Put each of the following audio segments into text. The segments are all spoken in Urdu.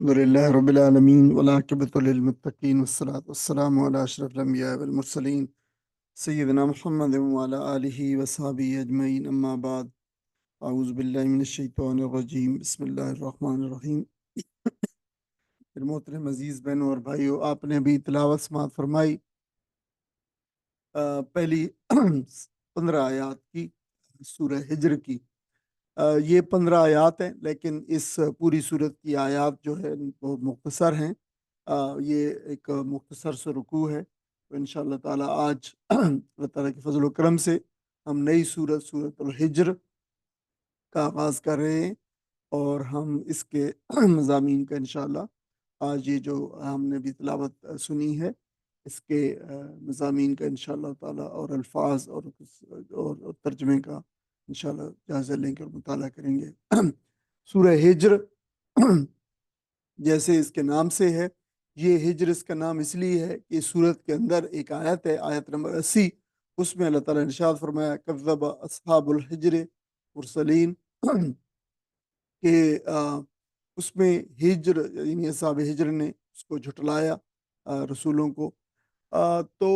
الحمد لله رب العالمين والعاقبة للمتقين والصلاة والسلام على أشرف الأنبياء والمرسلين سيدنا محمد وعلى آله وصحبه أجمعين أما بعد أعوذ بالله من الشيطان الرجيم بسم الله الرحمن الرحیم۔ پھر محترم عزیز بہنوں اور بھائیوں، آپ نے ابھی تلاوت سماعت فرمائی پہلی 15 آیات کی سورہ ہجر کی۔ یہ 15 آیات ہیں، لیکن اس پوری صورت کی آیات جو ہے بہت مختصر ہیں۔ یہ ایک مختصر سا رکوع ہے، تو انشاءاللہ تعالیٰ آج اللہ تعالیٰ کے فضل و کرم سے ہم نئی سورت الحجر کا آغاز کر رہے ہیں، اور ہم اس کے مضامین کا انشاءاللہ آج یہ جو ہم نے بھی تلاوت سنی ہے اس کے مضامین کا انشاءاللہ تعالیٰ اور الفاظ اور ترجمے کا انشاءاللہ جائزہ لیں گے اور مطالعہ کریں گے۔ سورہ ہجر جیسے اس کے نام سے ہے، یہ ہجر اس کا نام اس لیے ہے کہ اس سورت کے اندر ایک آیت ہے، آیت نمبر 80، اس میں اللہ تعالیٰ نے ارشاد فرمایا کذب اصحاب الحجر مرسلین، کہ اس میں ہجر یعنی اصحاب ہجر نے اس کو جھٹلایا رسولوں کو۔ تو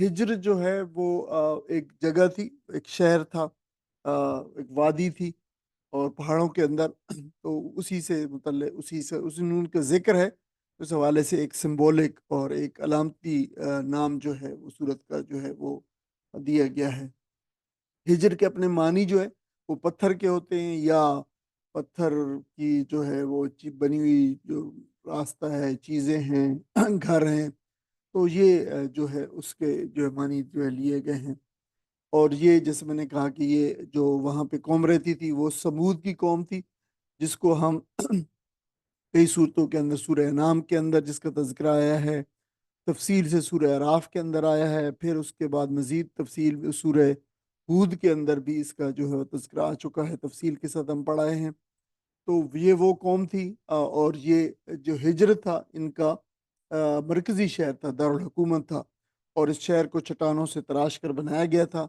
ہجر جو ہے وہ ایک جگہ تھی، ایک شہر تھا، ایک وادی تھی اور پہاڑوں کے اندر، تو اسی سے متعلق اسی نون کا ذکر ہے، اس حوالے سے ایک سمبولک اور ایک علامتی نام جو ہے وہ صورت کا جو ہے وہ دیا گیا ہے۔ ہجر کے اپنے معنی جو ہے وہ پتھر کے ہوتے ہیں، یا پتھر کی جو ہے وہ بنی ہوئی جو راستہ ہے، چیزیں ہیں، گھر ہیں، تو یہ جو ہے اس کے جو ہے معنی جو ہے لیے گئے ہیں۔ اور یہ جیسے میں نے کہا کہ یہ جو وہاں پہ قوم رہتی تھی وہ سمود کی قوم تھی، جس کو ہم کئی صورتوں کے اندر سورہ انعام کے اندر جس کا تذکرہ آیا ہے، تفصیل سے سورہ اعراف کے اندر آیا ہے، پھر اس کے بعد مزید تفصیل سورہ ہود کے اندر بھی اس کا جو ہے تذکرہ آ چکا ہے، تفصیل کے ساتھ ہم پڑھائے ہیں۔ تو یہ وہ قوم تھی، اور یہ جو ہجر تھا ان کا مرکزی شہر تھا، دارالحکومت تھا، اور اس شہر کو چٹانوں سے تراش کر بنایا گیا تھا،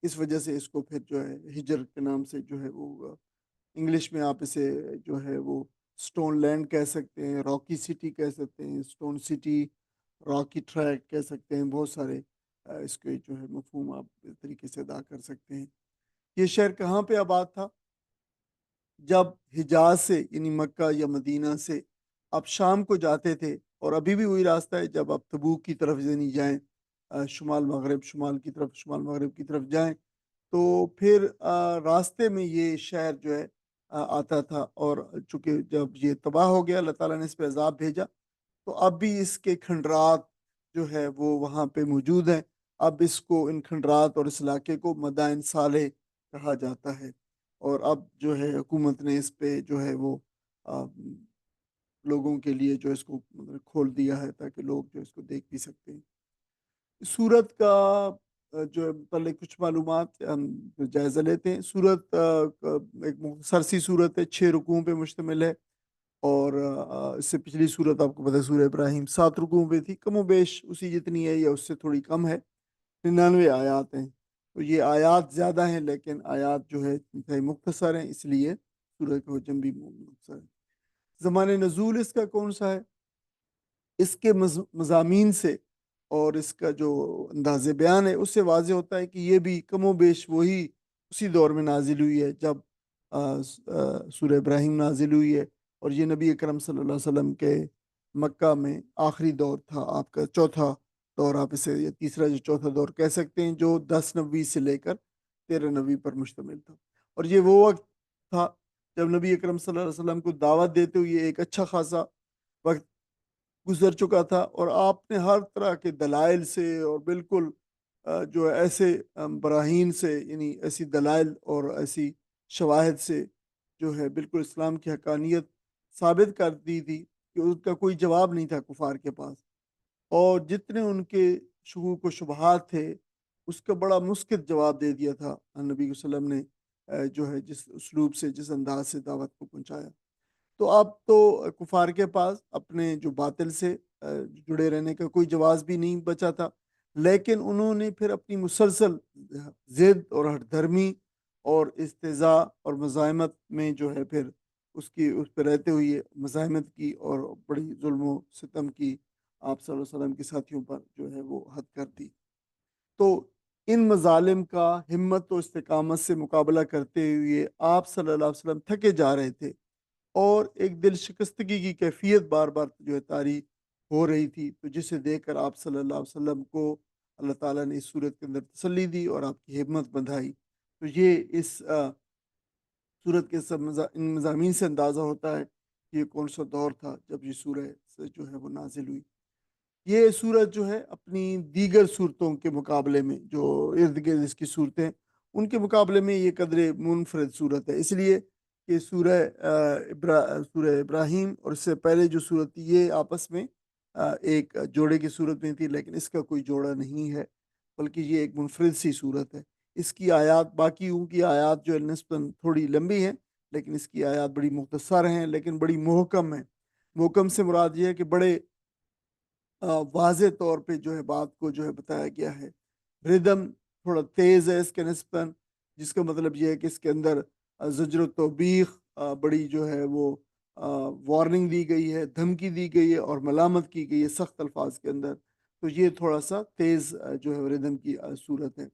اس وجہ سے اس کو پھر جو ہے ہجر کے نام سے جو ہے وہ انگلش میں آپ اسے جو ہے وہ سٹون لینڈ کہہ سکتے ہیں، راکی سٹی کہہ سکتے ہیں، سٹون سٹی، راکی ٹریک کہہ سکتے ہیں، بہت سارے اس کے جو ہے مفہوم آپ اس طریقے سے ادا کر سکتے ہیں۔ یہ شہر کہاں پہ آباد تھا؟ جب حجاز سے یعنی مکہ یا مدینہ سے آپ شام کو جاتے تھے، اور ابھی بھی وہی راستہ ہے، جب آپ تبوک کی طرف یعنی جائیں، شمال مغرب کی طرف جائیں، تو پھر راستے میں یہ شہر جو ہے آتا تھا، اور چونکہ جب یہ تباہ ہو گیا، اللہ تعالیٰ نے اس پہ عذاب بھیجا، تو اب بھی اس کے کھنڈرات جو ہے وہ وہاں پہ موجود ہیں۔ اب اس کو ان کھنڈرات اور اس علاقے کو مدائن صالح کہا جاتا ہے، اور اب جو ہے حکومت نے اس پہ جو ہے وہ لوگوں کے لیے جو اس کو کھول دیا ہے تاکہ لوگ جو اس کو دیکھ بھی سکتے ہیں۔ سورت کا جو متعلق کچھ معلومات ہم جائزہ لیتے ہیں۔ سورت ایک مختصر سی سورت ہے، 6 رکوعوں پہ مشتمل ہے، اور اس سے پچھلی سورت آپ کو پتہ ہے سورہ ابراہیم 7 رکوعوں پہ تھی، کم و بیش اسی جتنی ہے یا اس سے تھوڑی کم ہے، 99 آیات ہیں۔ تو یہ آیات زیادہ ہیں لیکن آیات جو ہے انتہائی مختصر ہیں، اس لیے سورہ کا حجم بھی مختصر ہے۔ زمان نزول اس کا کون سا ہے؟ اس کے مضامین سے اور اس کا جو انداز بیان ہے اس سے واضح ہوتا ہے کہ یہ بھی کم و بیش وہی اسی دور میں نازل ہوئی ہے جب سورہ ابراہیم نازل ہوئی ہے، اور یہ نبی اکرم صلی اللہ علیہ وسلم کے مکہ میں آخری دور تھا، آپ کا چوتھا دور، آپ اسے یا تیسرا جو چوتھا دور کہہ سکتے ہیں، جو 10 نبوی سے لے کر 13 نبوی پر مشتمل تھا۔ اور یہ وہ وقت تھا جب نبی اکرم صلی اللہ علیہ وسلم کو دعوت دیتے ہوئے ایک اچھا خاصا وقت گزر چکا تھا، اور آپ نے ہر طرح کے دلائل سے اور بالکل جو ایسے براہین سے یعنی ایسی دلائل اور ایسی شواہد سے جو ہے بالکل اسلام کی حقانیت ثابت کر دی تھی کہ اس کا کوئی جواب نہیں تھا کفار کے پاس، اور جتنے ان کے شکوک و شبہات تھے اس کا بڑا مسکت جواب دے دیا تھا نبی صلی اللہ علیہ وسلم نے، جو ہے جس اسلوب سے جس انداز سے دعوت کو پہنچایا۔ تو اب تو کفار کے پاس اپنے جو باطل سے جڑے رہنے کا کوئی جواز بھی نہیں بچا تھا، لیکن انہوں نے پھر اپنی مسلسل ضد اور ہٹ دھرمی اور استہزاء اور مزاحمت میں جو ہے پھر اس پہ رہتے ہوئے مزاحمت کی اور بڑی ظلم و ستم کی آپ صلی اللہ علیہ وسلم کے ساتھیوں پر جو ہے وہ حد کر دی۔ تو ان مظالم کا ہمت و استقامت سے مقابلہ کرتے ہوئے آپ صلی اللہ علیہ وسلم تھکے جا رہے تھے، اور ایک دل شکستگی کی کیفیت بار بار جو ہے طاری ہو رہی تھی، تو جسے دیکھ کر آپ صلی اللہ علیہ وسلم کو اللہ تعالیٰ نے اس صورت کے اندر تسلی دی اور آپ کی ہمت بندھائی۔ تو یہ اس سورت کے ان مضامین سے اندازہ ہوتا ہے کہ یہ کون سا دور تھا جب یہ سورہ سے جو ہے وہ نازل ہوئی۔ یہ سورت جو ہے اپنی دیگر صورتوں کے مقابلے میں، جو ارد گرد اس کی صورتیں، ان کے مقابلے میں یہ قدر منفرد صورت ہے، اس لیے کہ سورہ ابراہیم اور اس سے پہلے جو صورت تھی یہ آپس میں ایک جوڑے کی صورت میں تھی، لیکن اس کا کوئی جوڑا نہیں ہے، بلکہ یہ ایک منفرد سی صورت ہے۔ اس کی آیات باقیوں کی آیات جو ہے نسبتاً تھوڑی لمبی ہیں، لیکن اس کی آیات بڑی مختصر ہیں لیکن بڑی محکم ہیں۔ محکم سے مراد یہ ہے کہ بڑے واضح طور پہ جو ہے بات کو جو ہے بتایا گیا ہے۔ ردم تھوڑا تیز ہے اس کے نسبتاً، جس کا مطلب یہ ہے کہ اس کے اندر زجر و توبیخ، بڑی جو ہے وہ وارننگ دی گئی ہے، دھمکی دی گئی ہے اور ملامت کی گئی ہے سخت الفاظ کے اندر۔ تو یہ تھوڑا سا تیز جو ہے ردم کی صورت ہے،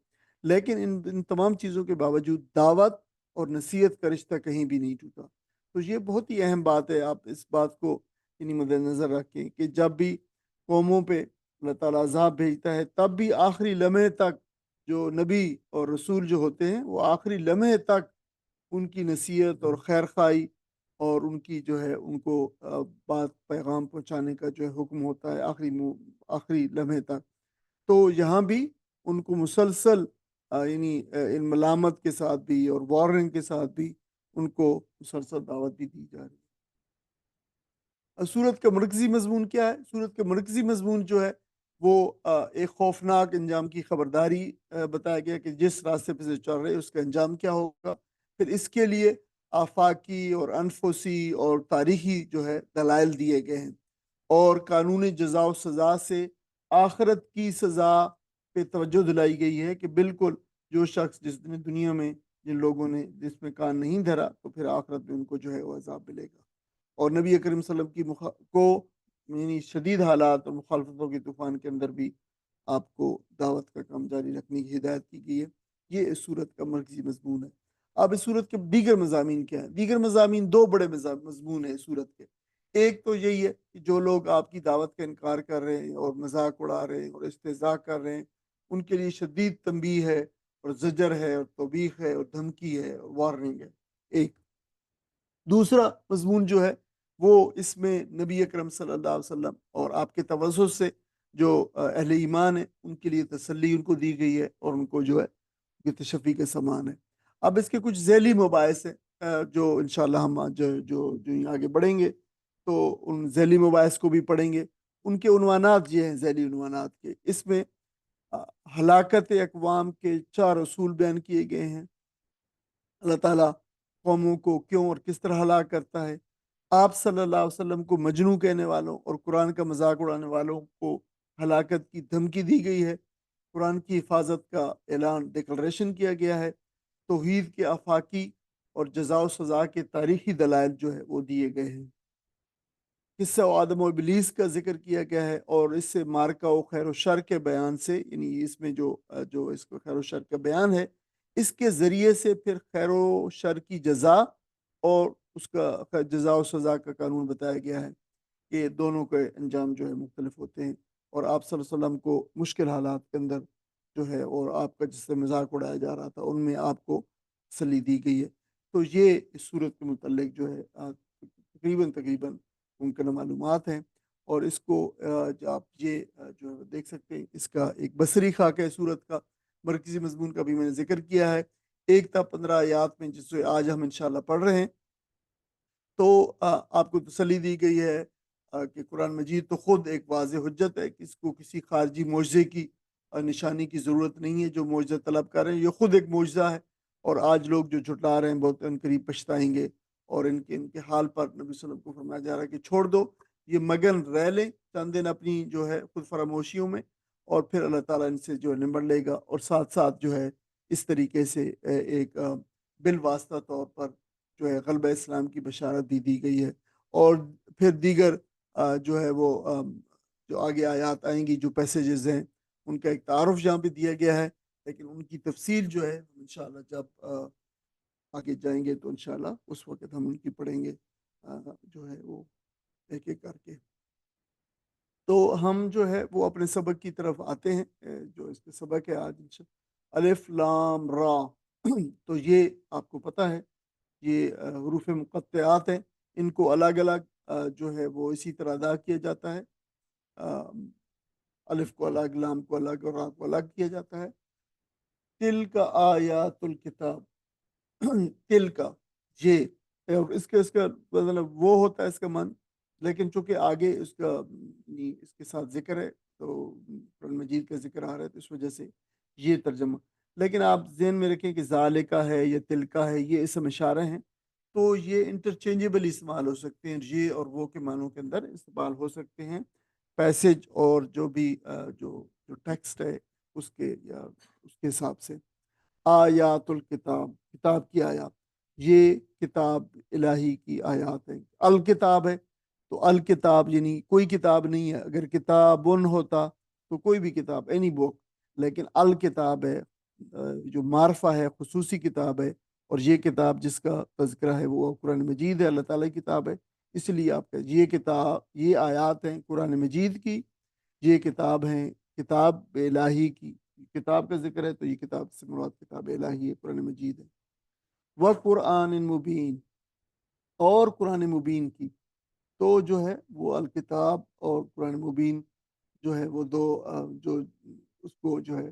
لیکن ان تمام چیزوں کے باوجود دعوت اور نصیحت کا رشتہ کہیں بھی نہیں ٹوٹا۔ تو یہ بہت ہی اہم بات ہے، آپ اس بات کو یعنی مد نظر رکھیں کہ جب بھی قوموں پہ اللہ تعالیٰ عذاب بھیجتا ہے، تب بھی آخری لمحے تک جو نبی اور رسول جو ہوتے ہیں وہ آخری لمحے تک ان کی نصیحت اور خیر خواہی اور ان کی جو ہے ان کو بات پیغام پہنچانے کا جو ہے حکم ہوتا ہے آخری لمحے تک۔ تو یہاں بھی ان کو مسلسل یعنی ان ملامت کے ساتھ بھی اور وارننگ کے ساتھ بھی ان کو مسلسل دعوت بھی دی جا رہی ہے۔ سورت کا مرکزی مضمون کیا ہے؟ سورت کا مرکزی مضمون جو ہے وہ ایک خوفناک انجام کی خبرداری بتایا گیا کہ جس راستے پہ سے چل رہے اس کا انجام کیا ہوگا۔ پھر اس کے لیے آفاقی اور انفسی اور تاریخی جو ہے دلائل دیے گئے ہیں، اور قانون جزا و سزا سے آخرت کی سزا پہ توجہ دلائی گئی ہے کہ بالکل جو شخص جس نے دنیا میں جن لوگوں نے جس میں کان نہیں دھرا تو پھر آخرت میں ان کو جو ہے وہ عذاب ملے گا۔ اور نبی کریم صلی اللہ علیہ وسلم کو یعنی شدید حالات اور مخالفتوں کے طوفان کے اندر بھی آپ کو دعوت کا کام جاری رکھنے کی ہدایت کی گئی ہے۔ یہ اس صورت کا مرکزی مضمون ہے۔ اب اس صورت کے دیگر مضامین کیا ہیں؟ دیگر مضامین دو بڑے مضمون ہیں صورت کے۔ ایک تو یہی ہے کہ جو لوگ آپ کی دعوت کا انکار کر رہے ہیں اور مذاق اڑا رہے ہیں اور استہزاء کر رہے ہیں، ان کے لیے شدید تنبیہ ہے اور زجر ہے اور توبیخ ہے اور دھمکی ہے اور وارننگ ہے۔ ایک دوسرا مضمون جو ہے وہ اس میں نبی اکرم صلی اللہ علیہ وسلم اور آپ کے توسط سے جو اہل ایمان ہیں ان کے لیے تسلی ان کو دی گئی ہے اور ان کو جو ہے یہ تشفی کا سامان ہے۔ اب اس کے کچھ ذیلی مباحث ہیں جو انشاءاللہ ہم جو آگے بڑھیں گے تو ان ذیلی مباحث کو بھی پڑھیں گے۔ ان کے عنوانات یہ ہیں ذیلی عنوانات کے، اس میں ہلاکت اقوام کے 4 اصول بیان کیے گئے ہیں۔ اللہ تعالیٰ قوموں کو کیوں اور کس طرح ہلاک کرتا ہے، آپ صلی اللہ علیہ وسلم کو مجنو کہنے والوں اور قرآن کا مذاق اڑانے والوں کو ہلاکت کی دھمکی دی گئی ہے، قرآن کی حفاظت کا اعلان ڈکلریشن کیا گیا ہے، توحید کے آفاقی اور جزا و سزا کے تاریخی دلائل جو ہے وہ دیے گئے ہیں، قصہ آدم و ابلیس کا ذکر کیا گیا ہے، اور اس سے مارکہ و خیر و شر کے بیان سے یعنی اس میں جو اس کو خیر و شر کا بیان ہے اس کے ذریعے سے پھر خیر و شر کی جزا اور اس کا جزا و سزا کا قانون بتایا گیا ہے کہ دونوں کے انجام جو ہے مختلف ہوتے ہیں، اور آپ صلی اللہ علیہ وسلم کو مشکل حالات کے اندر جو ہے اور آپ کا جس سے مذاق اڑایا جا رہا تھا ان میں آپ کو تسلی دی گئی ہے۔ تو یہ اس صورت کے متعلق جو ہے تقریباً ممکن معلومات ہیں، اور اس کو جو آپ یہ جو دیکھ سکتے ہیں اس کا ایک بصری خاکہ ہے صورت کا۔ مرکزی مضمون کا بھی میں نے ذکر کیا ہے، 1 تا 15 آیات میں جس سے آج ہم انشاءاللہ پڑھ رہے ہیں، تو آپ کو تسلی دی گئی ہے کہ قرآن مجید تو خود ایک واضح حجت ہے کہ اس کو کسی خارجی معجزے کی نشانی کی ضرورت نہیں ہے۔ جو معجزہ طلب کر رہے ہیں یہ خود ایک معجزہ ہے، اور آج لوگ جو جھٹلا رہے ہیں بہت ان قریب پچھتائیں گے، اور ان کے حال پر نبی صلی اللہ علیہ وسلم کو فرمایا جا رہا ہے کہ چھوڑ دو، یہ مگن رہ لیں چند دن اپنی جو ہے خود فراموشیوں میں، اور پھر اللہ تعالیٰ ان سے جو ہے نمبر لے گا، اور ساتھ ساتھ جو ہے اس طریقے سے ایک بالواسطہ طور پر جو ہے غلبہ اسلام کی بشارت بھی دی گئی ہے، اور پھر دیگر جو ہے وہ جو آگے آیات آئیں گی، جو پیسیجز ہیں، ان کا ایک تعارف یہاں پہ دیا گیا ہے، لیکن ان کی تفصیل جو ہے انشاءاللہ جب آگے جائیں گے تو انشاءاللہ اس وقت ہم ان کی پڑھیں گے جو ہے وہ ایک ایک کر کے۔ تو ہم جو ہے وہ اپنے سبق کی طرف آتے ہیں، جو اس کے سبق ہے آج الف لام را تو یہ آپ کو پتہ ہے، یہ حروف مقطعات ہیں، ان کو الگ الگ جو ہے وہ اسی طرح ادا کیا جاتا ہے، الف کو الگ، لام کو الگ اور را کو الگ کیا جاتا ہے۔ تل کا آیات الکتاب تل کا یہ، اور اس کا مطلب وہ ہوتا ہے اس کا من، لیکن چونکہ آگے اس کا اس کے ساتھ ذکر ہے تو قرآن مجید کا ذکر آ رہا ہے، تو اس وجہ سے یہ ترجمہ، لیکن آپ ذہن میں رکھیں کہ ذالکا ہے یا تل کا ہے، یہ اسم اشارہ ہیں، تو یہ انٹرچینجیبل استعمال ہو سکتے ہیں، یہ اور وہ کے معنوں کے اندر استعمال ہو سکتے ہیں، پیسج اور جو بھی جو ٹیکسٹ ہے اس کے یا اس کے حساب سے۔ آیات الکتاب، کتاب کی آیات، یہ کتاب الہی کی آیات ہیں۔ الکتاب ہے تو الکتاب یعنی کوئی کتاب نہیں ہے، اگر کتابن ہوتا تو کوئی بھی کتاب، اینی بک، لیکن الکتاب ہے جو معرفہ ہے، خصوصی کتاب ہے، اور یہ کتاب جس کا تذکرہ ہے وہ قرآن مجید ہے، اللہ تعالیٰ کی کتاب ہے، اس لیے آپ کا یہ کتاب، یہ آیات ہیں قرآن مجید کی، یہ کتاب ہیں کتاب الہی کی، کتاب کا ذکر ہے تو یہ کتاب سے مراد کتاب الہی ہے، قرآن مجید ہے۔ وَقُرْآنٍ مُبِينٍ، اور قرآن مبین کی، تو جو ہے وہ الکتاب اور قرآن مبین جو ہے وہ دو جو اس کو جو ہے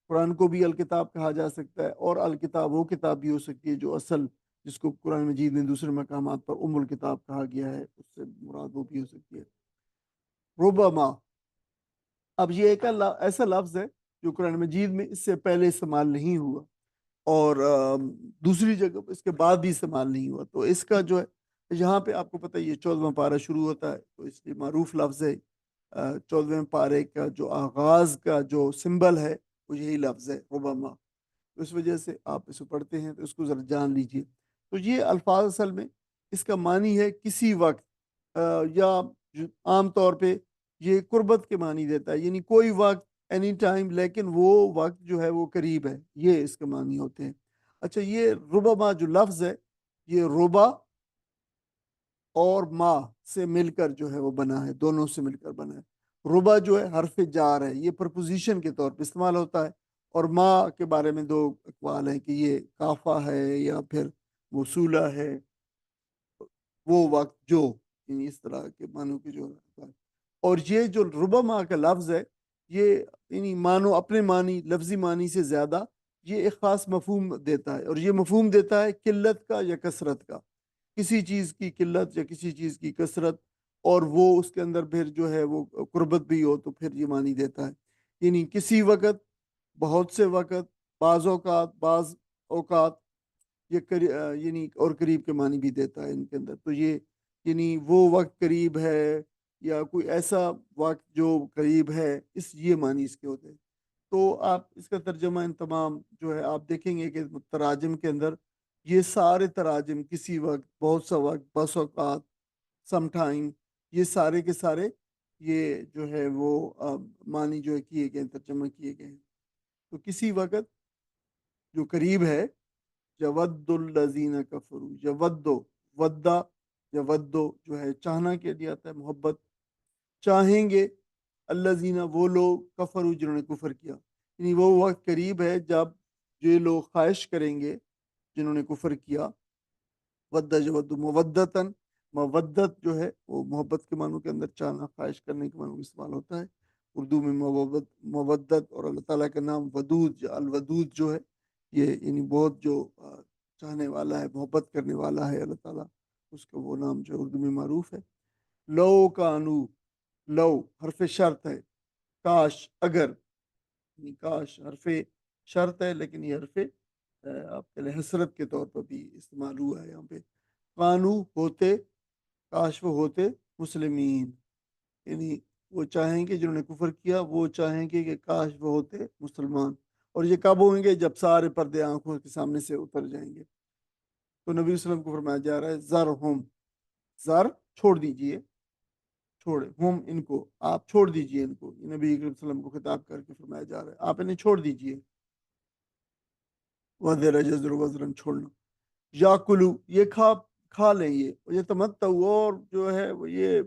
قرآن کو بھی الکتاب کہا جا سکتا ہے، اور الکتاب وہ کتاب بھی ہو سکتی ہے جو اصل، جس کو قرآن مجید میں دوسرے مقامات پر الکتاب کہا گیا ہے، اس سے مراد وہ بھی ہو سکتی ہے۔ ربما، اب یہ ایک ایسا لفظ ہے جو قرآن مجید میں اس سے پہلے استعمال نہیں ہوا، اور دوسری جگہ اس کے بعد بھی استعمال نہیں ہوا، تو اس کا جو ہے یہاں پہ آپ کو پتہ ہے یہ 14واں پارہ شروع ہوتا ہے، تو اس لیے معروف لفظ ہے، 14ویں پارے کا جو آغاز کا جو سمبل ہے وہ یہی لفظ ہے ربما، اس وجہ سے آپ اسے پڑھتے ہیں تو اس کو ذرا جان لیجئے۔ تو یہ الفاظ اصل میں اس کا معنی ہے کسی وقت، یا عام طور پہ یہ قربت کے معنی دیتا ہے، یعنی کوئی وقت، اینی ٹائم، لیکن وہ وقت جو ہے وہ قریب ہے، یہ اس کے معنی ہوتے ہیں۔ اچھا، یہ ربما جو لفظ ہے، یہ ربا اور ما سے مل کر جو ہے وہ بنا ہے، دونوں سے مل کر بنا ہے۔ ربا جو ہے حرف جار ہے، یہ پرپوزیشن کے طور پہ استعمال ہوتا ہے، اور ما کے بارے میں دو اقوال ہیں کہ یہ کافہ ہے یا پھر موصولہ ہے، وہ وقت جو، یعنی اس طرح کے معنوں کی جو ہوتا ہے۔ اور یہ جو ربما کا لفظ ہے، یہ یعنی معنوں، اپنے معنی، لفظی معنی سے زیادہ یہ ایک خاص مفہوم دیتا ہے، اور یہ مفہوم دیتا ہے قلت کا یا کثرت کا، کسی چیز کی قلت یا کسی چیز کی کثرت، اور وہ اس کے اندر پھر جو ہے وہ قربت بھی ہو تو پھر یہ معنی دیتا ہے، یعنی کسی وقت، بہت سے وقت، بعض اوقات، بعض اوقات، یہ یعنی اور قریب کے معنی بھی دیتا ہے ان کے اندر، تو یہ یعنی وہ وقت قریب ہے یا کوئی ایسا وقت جو قریب ہے، یہ معنی اس کے ہوتے ہیں۔ تو آپ اس کا ترجمہ ان تمام جو ہے آپ دیکھیں گے کہ تراجم کے اندر یہ سارے تراجم، کسی وقت، بہت سا وقت، بس اوقات، سم ٹائم، یہ سارے کے سارے یہ جو ہے وہ معنی جو ہے کیے گئے، ترجمہ کیے گئے ہیں۔ تو کسی وقت جو قریب ہے، یود الذین کفروا، یودو، ودا، یودو جو ہے چاہنا کے لیے آتا ہے، محبت، چاہیں گے، الذین وہ لوگ، کفروا جنہوں نے کفر کیا، یعنی وہ وقت قریب ہے جب یہ لوگ خواہش کریں گے جنہوں نے کفر کیا، ود یود مودتاً، مودت جو ہے وہ محبت کے معنوں کے اندر چاہنا، خواہش کرنے کے معنوں میں استعمال ہوتا ہے اردو میں، مودت، اور اللہ تعالیٰ کا نام ودود، الودود جو ہے یہ یعنی بہت جو چاہنے والا ہے، محبت کرنے والا ہے اللہ تعالیٰ، اس کا وہ نام جو اردو میں معروف ہے۔ لو کانو، لو حرف شرط ہے، کاش، اگر، یعنی کاش حرف شرط ہے، لیکن یہ حرف آپ کے لیے حسرت کے طور پر بھی استعمال ہوا ہے یہاں پہ، کانو ہوتے، کاش وہ ہوتے، مسلمین، یعنی وہ چاہیں گے جنہوں نے کفر کیا، وہ چاہیں گے کہ کاش وہ ہوتے مسلمان، اور یہ کب ہوئیں گے؟ جب سارے پردے آنکھوں کے سامنے سے اتر جائیں گے۔ تو نبی صلی اللہ علیہ وسلم کو فرمایا جا رہا ہے زر ہم، زر چھوڑ دیجئے، چھوڑے ہم ان کو، آپ چھوڑ دیجئے ان کو، یہ نبی کریم صلی اللہ علیہ وسلم کو خطاب کر کے فرمایا جا رہا ہے آپ انہیں چھوڑ دیجئے، وزر جزر وزرن چھوڑنا، یا کلو یہ کھا لیں، یہ تمتع اور جو ہے وہ یہ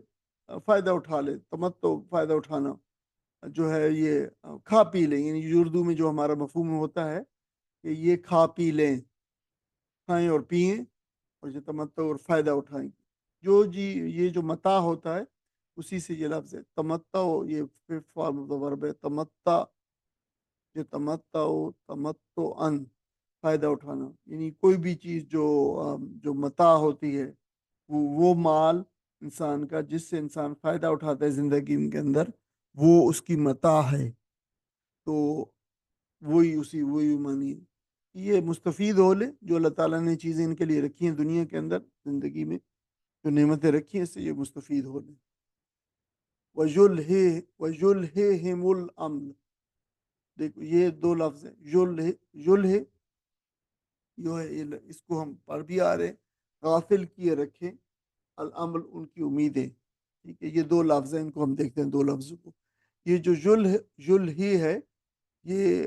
فائدہ اٹھا لے، تمتع فائدہ اٹھانا جو ہے یہ کھا پی لیں، یعنی اردو میں جو ہمارا مفہوم ہوتا ہے کہ یہ کھا پی لیں، کھائیں اور پئیں اور یہ تمتع اور فائدہ اٹھائیں، جو جی یہ جو متاع ہوتا ہے اسی سے یہ لفظ ہے تمتع، یہ ففتھ فارم آف دا ورب ہے تمتع، جو تمتع تمتعن فائدہ اٹھانا، یعنی کوئی بھی چیز جو متاع ہوتی ہے وہ مال انسان کا جس سے انسان فائدہ اٹھاتا ہے زندگی کے اندر، وہ اس کی متاع ہے، تو وہی معنی ہے، یہ مستفید ہو لے جو اللہ تعالیٰ نے چیزیں ان کے لیے رکھی ہیں دنیا کے اندر، زندگی میں جو نعمتیں رکھی ہیں اس سے یہ مستفید ہو لیں۔ وَيُلْهِهِمُ الْأَمْلِ، دیکھو یہ دو لفظ ہیں، یلہ جو ہے اس کو ہم پڑھ بھی آ رہے ہیں، غافل کیے رکھیں، العمل ان کی امیدیں، ٹھیک ہے، یہ دو لفظ ہیں، ان کو ہم دیکھتے ہیں دو لفظوں کو، یہ جو یلہی ہے یہ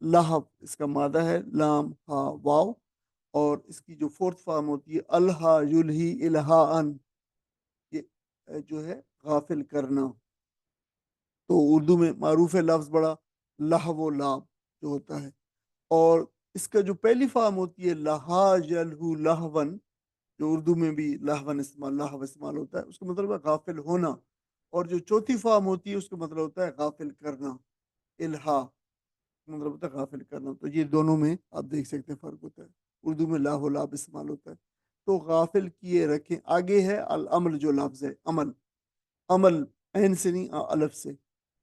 لہب اس کا مادہ ہے، لام ہا واو، اور اس کی جو فورتھ فارم ہوتی ہے الہا یلہی الہاءن، یہ جو ہے غافل کرنا، تو اردو میں معروف ہے لفظ بڑا لہو و لاب جو ہوتا ہے، اور اس کا جو پہلی فارم ہوتی ہے لہا یلہو لہون، جو اردو میں بھی لہون لہو استعمال ہوتا ہے، اس کا مطلب ہے غافل ہونا، اور جو چوتھی فارم ہوتی ہے اس کا مطلب ہوتا ہے غافل کرنا، الہا مطلب ہوتا ہے غافل کرنا، تو یہ دونوں میں آپ دیکھ سکتے ہیں فرق ہوتا ہے، اردو میں لاہ و لاب استعمال ہوتا ہے، تو غافل کیے رکھیں، آگے ہے العمل جو لفظ ہے عمل، عمل عین سے نہیں الف سے،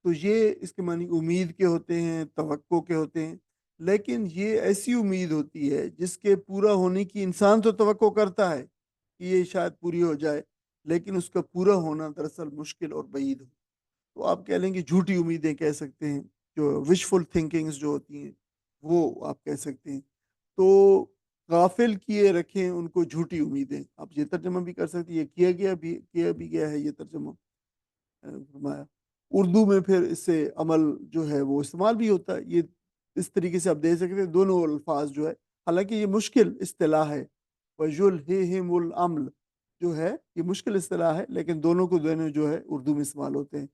تو یہ اس کے معنی امید کے ہوتے ہیں، توقع کے ہوتے ہیں، لیکن یہ ایسی امید ہوتی ہے جس کے پورا ہونے کی انسان تو توقع کرتا ہے کہ یہ شاید پوری ہو جائے، لیکن اس کا پورا ہونا دراصل مشکل اور بعید ہو، تو آپ کہہ لیں گے جھوٹی امیدیں کہہ سکتے ہیں، جو وشفل تھنکنگز جو ہوتی ہیں وہ آپ کہہ سکتے ہیں، تو غافل کیے رکھیں ان کو جھوٹی امیدیں، آپ یہ ترجمہ بھی کر سکتے ہیں، یہ کیا بھی گیا ہے یہ ترجمہ فرمایا، اردو میں پھر اس سے عمل جو ہے وہ استعمال بھی ہوتا ہے، یہ اس طریقے سے آپ دے سکتے ہیں دونوں الفاظ جو ہے، حالانکہ یہ مشکل اصطلاح ہے، وَيُلْهِهِمُ الْأَمْلِ جو ہے یہ مشکل اصطلاح ہے، لیکن دونوں کو دونوں جو ہے اردو میں استعمال ہوتے ہیں،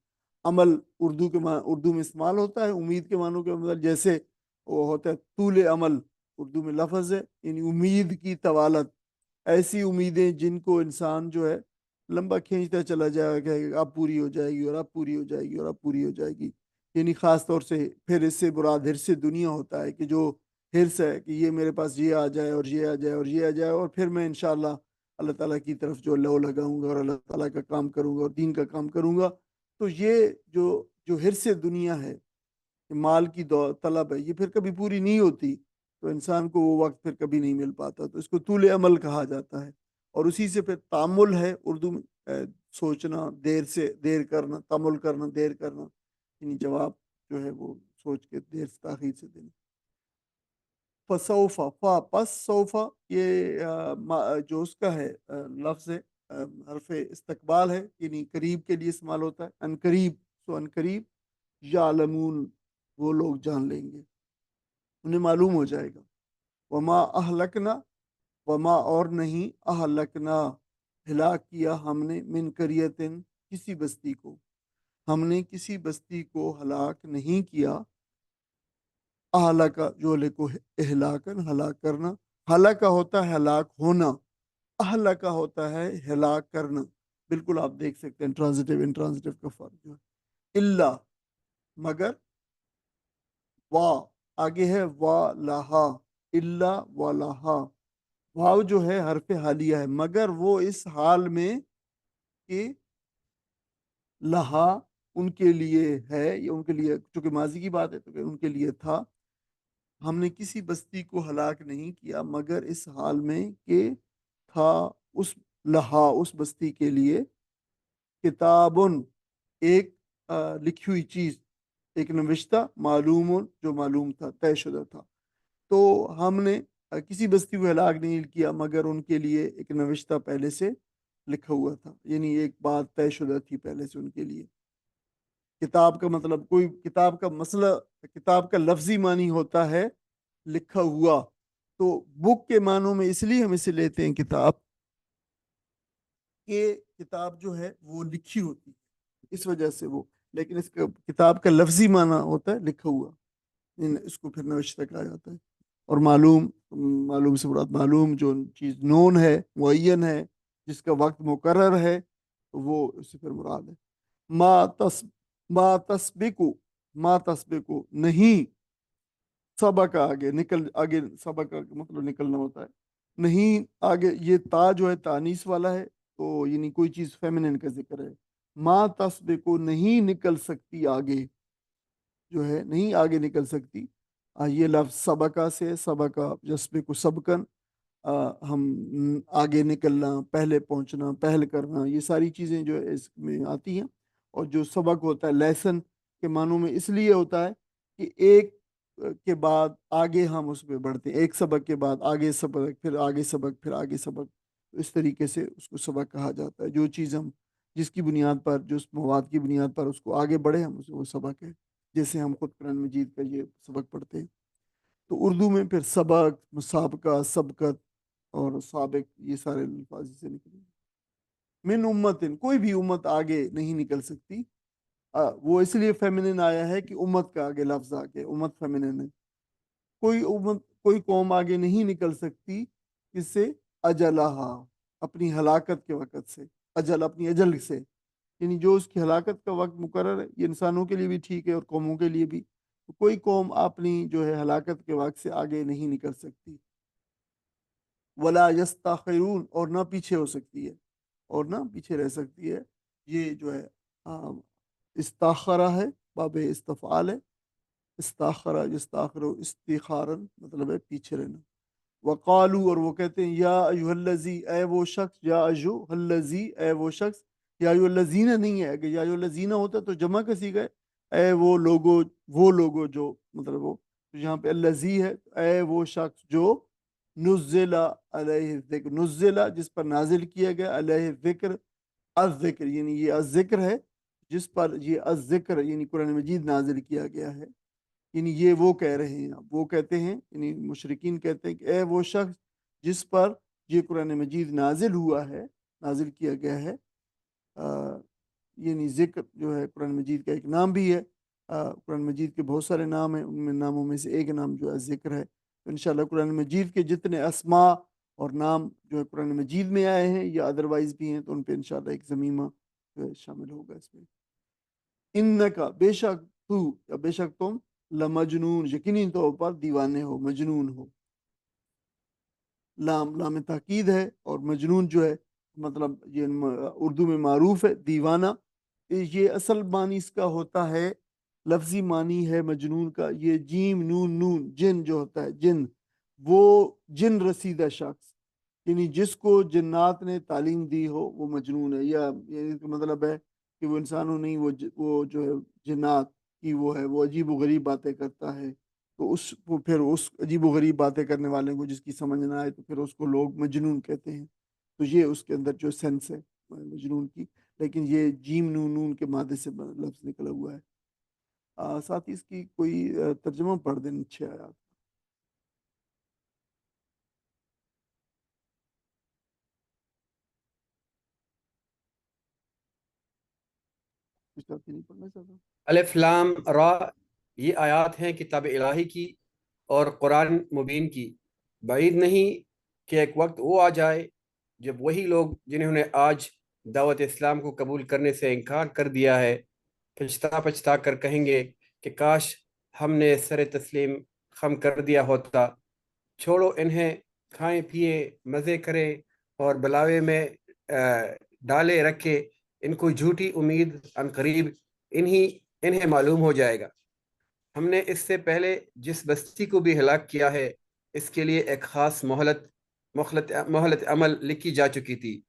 عمل اردو میں استعمال ہوتا ہے امید کے معنوں کے مطلب، جیسے وہ ہوتا ہے طول عمل، اردو میں لفظ ہے، یعنی امید کی طوالت، ایسی امیدیں جن کو انسان جو ہے لمبا کھینچتا چلا جائے گا کہ اب پوری ہو جائے گی اور اب پوری ہو جائے گی اور اب پوری ہو جائے گی، یعنی خاص طور سے پھر اس سے مراد حرص دنیا ہوتا ہے، کہ جو حرص ہے کہ یہ میرے پاس یہ آ جائے اور یہ آ جائے اور یہ آ جائے، اور پھر میں انشاءاللہ اللہ تعالیٰ کی طرف جو لو لگاؤں گا اور اللہ تعالیٰ کا کام کروں گا اور دین کا کام کروں گا، تو یہ جو حرص دنیا ہے، مال کی طلب ہے، یہ پھر کبھی پوری نہیں ہوتی، تو انسان کو وہ وقت پھر کبھی نہیں مل پاتا، تو اس کو طول عمل کہا جاتا ہے، اور اسی سے پھر تامل ہے اردو میں، سوچنا، دیر کرنا، تامل کرنا، دیر کرنا، یعنی جواب جو ہے وہ سوچ کے دیر سے تاخیر سے دینا، فسوفا پس سوفا یہ جو اس کا ہے لفظ ہے، حرف استقبال ہے، یعنی قریب کے لیے استعمال ہوتا ہے، ان قریب، سو ان قریب یعلمون وہ لوگ جان لیں گے، انہیں معلوم ہو جائے گا، وما اہلکنا، وما اور نہیں، اہلکنا ہلاک کیا ہم نے، من قریتن کسی بستی کو، ہم نے کسی بستی کو ہلاک نہیں کیا، اہلکا جو لکھو اہلاکن ہلاک کرنا، ہلاکا ہوتا ہے ہلاک ہونا، اہلکا ہوتا ہے ہلاک کرنا، بالکل آپ دیکھ سکتے ہیں ٹرانزٹیو انٹرانزٹیو کا فرق جو ہے، اللہ مگر، وا آگے ہے وا لہا، اللہ و لہا، واو جو ہے حرف حالیہ ہے، مگر وہ اس حال میں کہ لہا ان کے لیے ہے، یا ان کے لیے چونکہ ماضی کی بات ہے تو کہ ان کے لیے تھا، ہم نے کسی بستی کو ہلاک نہیں کیا مگر اس حال میں کہ تھا اس لہا اس بستی کے لیے کتابن ایک لکھی ہوئی چیز، ایک نوشتہ، معلوم جو معلوم تھا، طے شدہ تھا، تو ہم نے کسی بستی کو ہلاک نہیں کیا مگر ان کے لیے ایک نوشتہ پہلے سے لکھا ہوا تھا، یعنی ایک بات طے شدہ تھی پہلے سے ان کے لیے۔ کتاب کا مطلب، کوئی کتاب کا مسئلہ، کتاب کا لفظی معنی ہوتا ہے لکھا ہوا، تو بک کے معنوں میں اس لیے ہم اسے لیتے ہیں کتاب، کہ کتاب جو ہے وہ لکھی ہوتی ہے، اس وجہ سے وہ، لیکن اس کا کتاب کا لفظی معنی ہوتا ہے لکھا ہوا، اس کو پھر نوشتہ کہا جاتا ہے۔ اور معلوم، معلوم سے مراد معلوم، جو چیز نون ہے، معین ہے، جس کا وقت مقرر ہے، تو وہ اس سے پھر مراد ہے۔ ما تس ما تسبقو، ما تسبقو نہیں، سبق آگے نکل، آگے سبق کا مطلب نکلنا ہوتا ہے، نہیں آگے، یہ تا جو ہے تانیس والا ہے، تو یعنی کوئی چیز فیمنن کا ذکر ہے۔ ما تسبقو نہیں نکل سکتی آگے، جو ہے نہیں آگے نکل سکتی، یہ لفظ سبقہ سے، سبقہ یسبقو سبقن، ہم آگے نکلنا، پہلے پہنچنا، پہل کرنا، یہ ساری چیزیں جو ہے اس میں آتی ہیں۔ اور جو سبق ہوتا ہے لیسن کے معنوں میں اس لیے ہوتا ہے کہ ایک کے بعد آگے ہم اس پہ بڑھتے ہیں، ایک سبق کے بعد آگے سبق، پھر آگے سبق، پھر آگے سبق، اس طریقے سے اس کو سبق کہا جاتا ہے۔ جو چیز ہم جس کی بنیاد پر، جو مواد کی بنیاد پر اس کو آگے بڑھے، ہم اسے وہ سبق ہے، جیسے ہم خود قرآن مجید کا یہ سبق پڑھتے ہیں۔ تو اردو میں پھر سبق، مسابقہ، سبقت اور سابق، یہ سارے الفاظ سے نکلے۔ من امتن، کوئی بھی امت آگے نہیں نکل سکتی، وہ اس لیے فیمنن آیا ہے کہ امت کا آگے لفظ آگے، امت فیمنن ہے۔ کوئی امت، کوئی قوم آگے نہیں نکل سکتی، کس سے؟ اجلہا، اپنی ہلاکت کے وقت سے، اجل اپنی اجل سے، یعنی جو اس کی ہلاکت کا وقت مقرر ہے، یہ انسانوں کے لیے بھی ٹھیک ہے اور قوموں کے لیے بھی، کوئی قوم اپنی جو ہے ہلاکت کے وقت سے آگے نہیں نکل سکتی۔ ولا یستاخرون، اور نہ پیچھے ہو سکتی ہے، اور نہ پیچھے رہ سکتی ہے۔ یہ جو ہے استاخرہ ہے، باب استفعال ہے، استاخرہ یستاخر استخارن مطلب ہے پیچھے رہنا۔ وقالو، اور وہ کہتے ہیں، یا ایھا الذی، اے وہ شخص، یا ایھا الذی، اے وہ شخص، یا ایھا الذین نہیں ہے، اگر یا ایھا الذین ہوتا تو جمع کا صیغہ ہے، اے وہ لوگو، وہ لوگو جو، مطلب وہ یہاں پہ الذی ہے، اے وہ شخص جو نزل علیہ الذکر، نزل جس پر نازل کیا گیا، علیہ الذکر، الذکر یعنی یہ الذکر ہے جس پر یہ الذکر یعنی قرآن مجید نازل کیا گیا ہے، یعنی یہ وہ کہہ رہے ہیں، وہ کہتے ہیں، یعنی مشرکین کہتے ہیں کہ اے وہ شخص جس پر یہ قرآن مجید نازل ہوا ہے، نازل کیا گیا ہے، یعنی ذکر جو ہے قرآن مجید کا ایک نام بھی ہے، قرآن مجید کے بہت سارے نام ہیں، ان میں ناموں میں سے ایک نام جو ہے ذکر ہے۔ تو انشاءاللہ قرآن مجید کے جتنے اسماء اور نام جو ہے قرآن مجید میں آئے ہیں یا ادروائز بھی ہیں، تو ان پہ انشاءاللہ ایک ضمیمہ جو ہے شامل ہوگا اس میں۔ انکا، بے شک تو، یا بے شک تم، لمجنون، یقینی طور پر دیوانے ہو، مجنون ہو۔ لام، لام تاکید ہے، اور مجنون جو ہے مطلب یہ اردو میں معروف ہے دیوانہ، یہ اصل معنی اس کا ہوتا ہے، لفظی معنی ہے مجنون کا، یہ جیم نون نون، جن جو ہوتا ہے، جن، وہ جن رسیدہ شخص، یعنی جس کو جنات نے تعلیم دی ہو وہ مجنون ہے، یا یعنی اس کا مطلب ہے کہ وہ انسانوں نہیں، وہ جو ہے جنات کی وہ ہے، وہ عجیب و غریب باتیں کرتا ہے، تو اس کو پھر اس عجیب و غریب باتیں کرنے والے کو جس کی سمجھ نہ آئے تو پھر اس کو لوگ مجنون کہتے ہیں، تو یہ اس کے اندر جو سینس ہے مجنون کی، لیکن یہ جیم نون نون کے مادے سے لفظ نکلا ہوا ہے۔ ساتھ ہی اس کی کوئی ترجمہ پڑھ دیں، اچھے آیات کچھ ساتھی نہیں پڑھنا چاہتا؟ الف لام را، یہ آیات ہیں کتاب الہی کی اور قرآن مبین کی۔ بعید نہیں کہ ایک وقت وہ آ جائے جب وہی لوگ جنہوں نے آج دعوت اسلام کو قبول کرنے سے انکار کر دیا ہے، پچھتا پچھتا کر کہیں گے کہ کاش ہم نے سر تسلیم خم کر دیا ہوتا۔ چھوڑو انہیں، کھائیں پیے مزے کرے اور بلاوے میں ڈالے رکھے، ان کو جھوٹی امید، ان قریب انہیں معلوم ہو جائے گا۔ ہم نے اس سے پہلے جس بستی کو بھی ہلاک کیا ہے، اس کے لیے ایک خاص مہلت عمل لکھی جا چکی تھی۔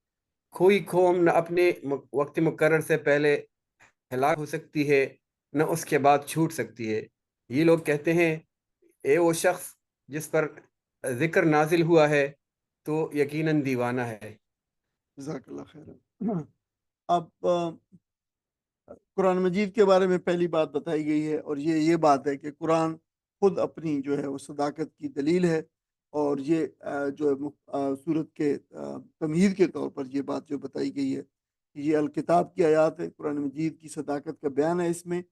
کوئی قوم نہ اپنے وقت مقرر سے پہلے ہلاک ہو سکتی ہے، نہ اس کے بعد چھوٹ سکتی ہے۔ یہ لوگ کہتے ہیں، اے وہ شخص جس پر ذکر نازل ہوا ہے تو یقیناً دیوانہ ہے۔ جزاک اللہ خیر۔ اب قرآن مجید کے بارے میں پہلی بات بتائی گئی ہے، اور یہ بات ہے کہ قرآن خود اپنی جو ہے وہ صداقت کی دلیل ہے، اور یہ جو ہے سورت کے تمہید کے طور پر یہ بات جو بتائی گئی ہے کہ یہ الکتاب کی آیات ہے، قرآن مجید کی صداقت کا بیان ہے اس میں،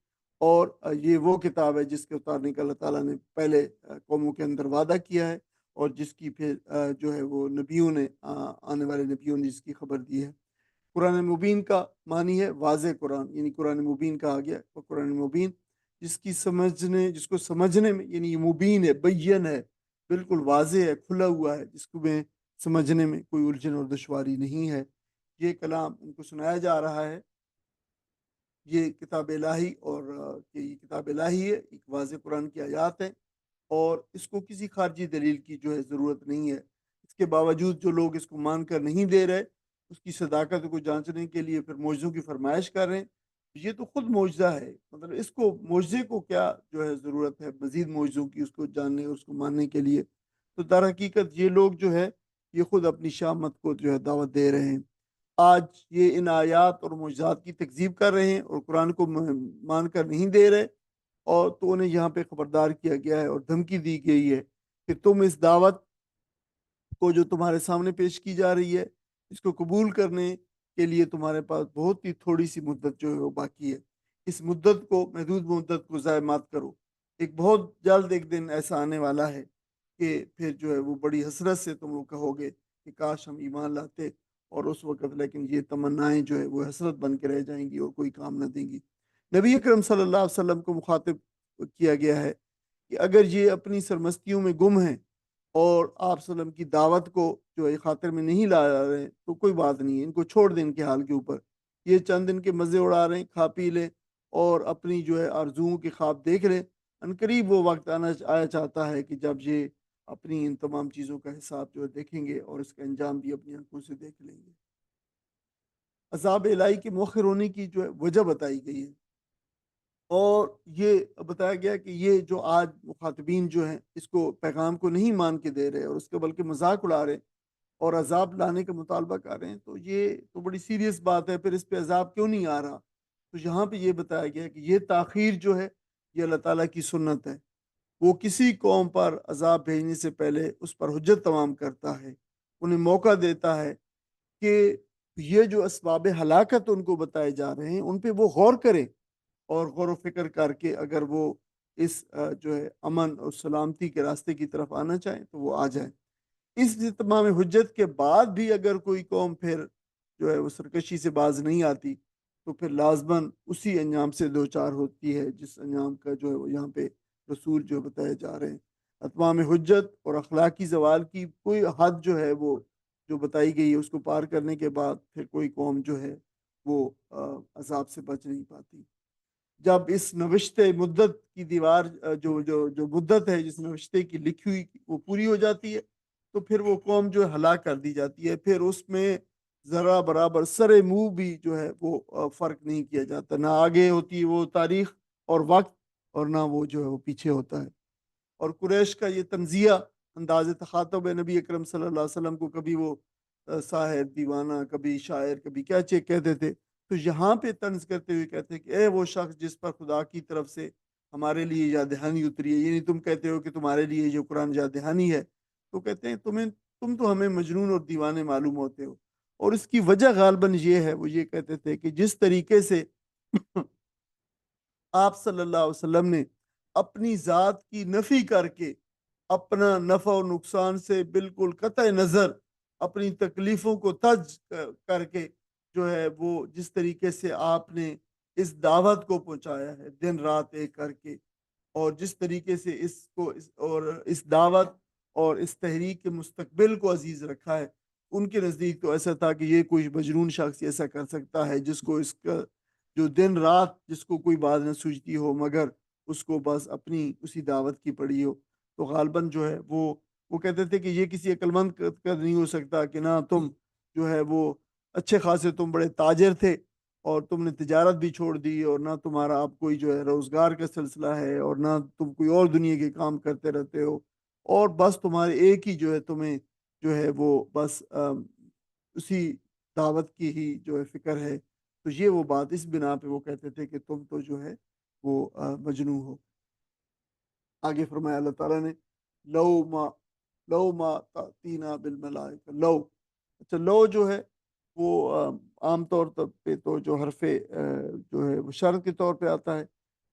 اور یہ وہ کتاب ہے جس کے اتارنے کا اللہ تعالیٰ نے پہلے قوموں کے اندر وعدہ کیا ہے، اور جس کی پھر جو ہے وہ نبیوں نے آنے والے نبیوں نے جس کی خبر دی ہے۔ قرآن مبین کا معنی ہے واضح قرآن، یعنی قرآن مبین کہا گیا، اور قرآن مبین جس کو سمجھنے میں، یعنی یہ مبین ہے، بین ہے، بالکل واضح ہے، کھلا ہوا ہے، جس کو میں سمجھنے میں کوئی الجھن اور دشواری نہیں ہے۔ یہ کلام ان کو سنایا جا رہا ہے، یہ کتاب الہی، اور کہ یہ کتاب الہی ہے، ایک واضح قرآن کی آیات ہیں، اور اس کو کسی خارجی دلیل کی جو ہے ضرورت نہیں ہے۔ اس کے باوجود جو لوگ اس کو مان کر نہیں دے رہے، اس کی صداقت کو جانچنے کے لیے پھر معجزوں کی فرمائش کر رہے ہیں، یہ تو خود معجزہ ہے، مطلب اس کو معجزے کو کیا جو ہے ضرورت ہے مزید معجزوں کی اس کو جاننے اور اس کو ماننے کے لیے؟ تو در حقیقت یہ لوگ جو ہے یہ خود اپنی شامت کو جو ہے دعوت دے رہے ہیں۔ آج یہ ان آیات اور معجزات کی تکذیب کر رہے ہیں اور قرآن کو مان کر نہیں دے رہے، اور تو انہیں یہاں پہ خبردار کیا گیا ہے اور دھمکی دی گئی ہے کہ تم اس دعوت کو جو تمہارے سامنے پیش کی جا رہی ہے، اس کو قبول کرنے کے لیے تمہارے پاس بہت ہی تھوڑی سی مدت جو ہے وہ باقی ہے۔ اس مدت کو، محدود مدت کو ضائع مت کرو۔ ایک بہت جلد ایک دن ایسا آنے والا ہے کہ پھر جو ہے وہ بڑی حسرت سے تم لوگ کہو گے کہ کاش ہم ایمان لاتے، اور اس وقت لیکن یہ تمنائیں جو ہے وہ حسرت بن کے رہ جائیں گی اور کوئی کام نہ دیں گی۔ نبی اکرم صلی اللہ علیہ وسلم کو مخاطب کیا گیا ہے کہ اگر یہ اپنی سرمستیوں میں گم ہیں اور آپ صلی اللہ علیہ وسلم کی دعوت کو جو ہے خاطر میں نہیں لا رہے ہیں، تو کوئی بات نہیں ہے، ان کو چھوڑ دیں ان کے حال کے اوپر۔ یہ چند دن کے مزے اڑا رہے ہیں، کھا پی لیں اور اپنی جو ہے آرزوؤں کے خواب دیکھ لیں۔ عنقریب وہ وقت آیا چاہتا ہے کہ جب یہ اپنی ان تمام چیزوں کا حساب جو ہے دیکھیں گے، اور اس کا انجام بھی اپنی آنکھوں سے دیکھ لیں گے۔ عذاب الہی کے مؤخر ہونے کی جو ہے وجہ بتائی گئی ہے، اور یہ بتایا گیا کہ یہ جو آج مخاطبین جو ہیں اس کو پیغام کو نہیں مان کے دے رہے اور اس کے بلکہ مذاق اڑا رہے اور عذاب لانے کا مطالبہ کر رہے ہیں، تو یہ تو بڑی سیریس بات ہے، پھر اس پہ عذاب کیوں نہیں آ رہا؟ تو یہاں پہ یہ بتایا گیا کہ یہ تاخیر جو ہے یہ اللہ تعالیٰ کی سنت ہے، وہ کسی قوم پر عذاب بھیجنے سے پہلے اس پر حجت تمام کرتا ہے، انہیں موقع دیتا ہے کہ یہ جو اسباب ہلاکت ان کو بتائے جا رہے ہیں ان پہ وہ غور کریں، اور غور و فکر کر کے اگر وہ اس جو ہے امن اور سلامتی کے راستے کی طرف آنا چاہیں تو وہ آ جائیں۔ اس تمام حجت کے بعد بھی اگر کوئی قوم پھر جو ہے وہ سرکشی سے باز نہیں آتی، تو پھر لازماً اسی انجام سے دوچار ہوتی ہے جس انجام کا جو ہے وہ یہاں پہ رسول جو بتائے جا رہے ہیں۔ اتمام حجت اور اخلاقی زوال کی کوئی حد جو ہے وہ جو بتائی گئی ہے، اس کو پار کرنے کے بعد پھر کوئی قوم جو ہے وہ عذاب سے بچ نہیں پاتی۔ جب اس نوشتے مدت کی دیوار جو مدت ہے جس نوشتے کی لکھی ہوئی وہ پوری ہو جاتی ہے، تو پھر وہ قوم جو ہے ہلاک کر دی جاتی ہے، پھر اس میں ذرا برابر سر منہ بھی جو ہے وہ فرق نہیں کیا جاتا، نہ آگے ہوتی ہے وہ تاریخ اور وقت، اور نہ وہ جو ہے وہ پیچھے ہوتا ہے۔ اور قریش کا یہ تنزیہ انداز تخاطب ہے نبی اکرم صلی اللہ علیہ وسلم کو، کبھی وہ ساحر دیوانہ، کبھی شاعر، کبھی کیا چیک کہتے تھے، تو یہاں پہ طنز کرتے ہوئے کہتے ہیں کہ اے وہ شخص جس پر خدا کی طرف سے ہمارے لیے یاد دہانی اتری ہے، یعنی تم کہتے ہو کہ تمہارے لیے جو قرآن یاد دہانی ہے، تو کہتے ہیں تم تو ہمیں مجنون اور دیوانے معلوم ہوتے ہو۔ اور اس کی وجہ غالباً یہ ہے، وہ یہ کہتے تھے کہ جس طریقے سے آپ صلی اللہ علیہ وسلم نے اپنی ذات کی نفی کر کے اپنا نفع و نقصان سے بالکل قطع نظر اپنی تکلیفوں کو تج کر کے جو ہے وہ جس طریقے سے آپ نے اس دعوت کو پہنچایا ہے دن رات ایک کر کے، اور جس طریقے سے اس دعوت اور اس تحریک کے مستقبل کو عزیز رکھا ہے، ان کے نزدیک تو ایسا تھا کہ یہ کوئی مجنون شخص ایسا کر سکتا ہے جس کو اس کا جو دن رات جس کو کوئی بات نہ سوچتی ہو، مگر اس کو بس اپنی اسی دعوت کی پڑی ہو۔ تو غالباً جو ہے وہ کہتے تھے کہ یہ کسی عقل مند کا نہیں ہو سکتا کہ نہ تم جو ہے وہ اچھے خاصے تم بڑے تاجر تھے اور تم نے تجارت بھی چھوڑ دی، اور نہ تمہارا اب کوئی جو ہے روزگار کا سلسلہ ہے، اور نہ تم کوئی اور دنیا کے کام کرتے رہتے ہو، اور بس تمہارے ایک ہی جو ہے تمہیں جو ہے وہ بس اسی دعوت کی ہی جو ہے فکر ہے. تو یہ وہ بات اس بنا پہ وہ کہتے تھے کہ تم تو جو ہے وہ مجنون ہو. آگے فرمایا اللہ تعالیٰ نے لو ما تاتینا بالملائکہ. لو، اچھا لو جو ہے وہ عام طور پہ تو جو حرف جو ہے وہ شرط کے طور پہ آتا ہے.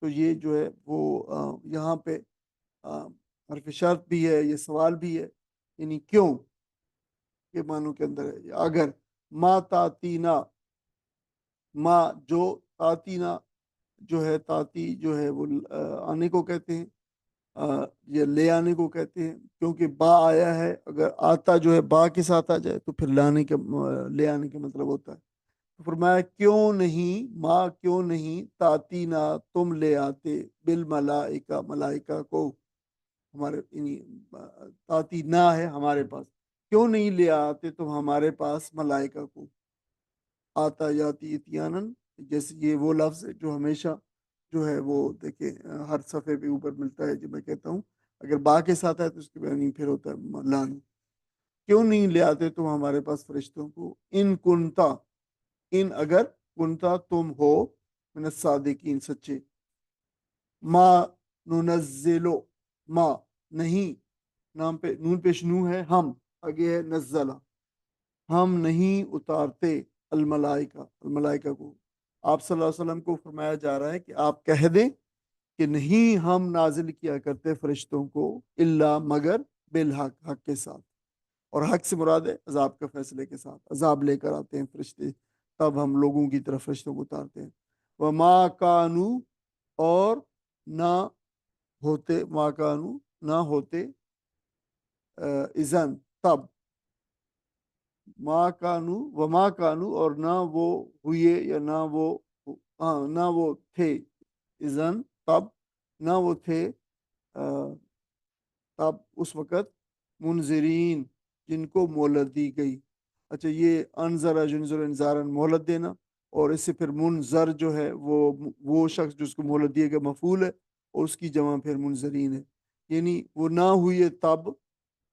تو یہ جو ہے وہ یہاں پہ حرف شرط بھی ہے، یہ سوال بھی ہے، یعنی کیوں کے معنوں کے اندر ہے. اگر ما تاتینا، ما جو، تاتینا جو ہے، تاتی جو ہے وہ آنے کو کہتے ہیں، یہ لے آنے کو کہتے ہیں، کیونکہ با آیا ہے. اگر آتا جو ہے با کے ساتھ آ جائے تو پھر لانے کے لے آنے کا مطلب ہوتا ہے. تو فرمایا کیوں نہیں، ماں کیوں نہیں، تاتینا تم لے آتے، بالملائکہ ملائکہ کو، ہمارے یعنی تاتی نہ ہے ہمارے پاس، کیوں نہیں لے آتے تم ہمارے پاس ملائکہ کو. آتا یاتی اتیانن، جیسے یہ وہ لفظ ہے جو ہمیشہ جو ہے وہ دیکھیں ہر صفحے پہ اوپر ملتا ہے. جو میں کہتا ہوں اگر با کے ساتھ ہے تو اس کے معنی پھر ہوتا ہے لان. کیوں نہیں لے آتے تم ہمارے پاس فرشتوں کو، ان کنتا، ان اگر، کنتا تم ہو، من الصادقین سچے. ما ننزلو، ما نہیں، نام پہ نون پیش نو ہے، ہم آگے ہے نزلہ، ہم نہیں اتارتے الملائکہ، الملائکہ کو. آپ صلی اللہ علیہ وسلم کو فرمایا جا رہا ہے کہ آپ کہہ دیں کہ نہیں ہم نازل کیا کرتے فرشتوں کو الا مگر بالحق، حق کے ساتھ. اور حق سے مراد ہے عذاب کا فیصلے کے ساتھ، عذاب لے کر آتے ہیں فرشتے، تب ہم لوگوں کی طرف فرشتوں کو اتارتے ہیں. وما کانو، اور نہ ہوتے، ما کانو نہ ہوتے، اذن تب، ما کانو وما کانو اور نہ وہ ہوئے یا نہ وہ نہ وہ تھے، اذن تب نہ وہ تھے تب اس وقت، منذرین جن کو مہلت دی گئی. اچھا یہ انذر ینذر انذارن مہلت دینا، اور اس سے پھر منذر جو ہے وہ شخص جس کو مہلت دیے گا مفعول ہے، اور اس کی جمع پھر منذرین ہے. یعنی وہ نہ ہوئے تب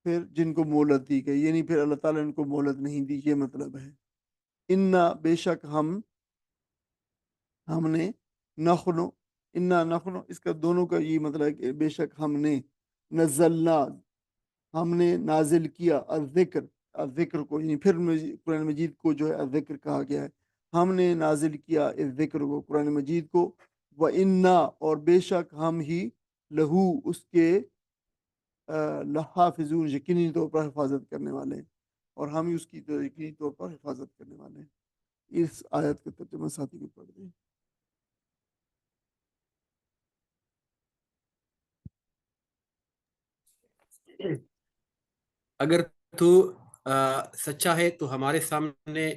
پھر جن کو مہلت دی گئی، یعنی پھر اللہ تعالیٰ نے ان کو مہلت نہیں دی، یہ مطلب ہے. انا بے شک ہم نے، نخنو، انا نخنو، اس کا دونوں کا یہ مطلب ہے کہ بے شک ہم نے، نزلنا ہم نے نازل کیا، الذکر، الذکر کو، یعنی پھر قرآن مجید کو جو ہے الذکر کہا گیا ہے. ہم نے نازل کیا الذکر کو، قرآن مجید کو. وَإِنَّا اور بے شک ہم ہی، لہو اس کے، لحافظون یقینی طور پر حفاظت کرنے والے ہیں، اور ہم ہی اس کی یقینی طور پر حفاظت کرنے والے ہیں. اس آیت کا ترجمہ ساتھی کو پڑھ دیں. اگر تو سچا ہے تو ہمارے سامنے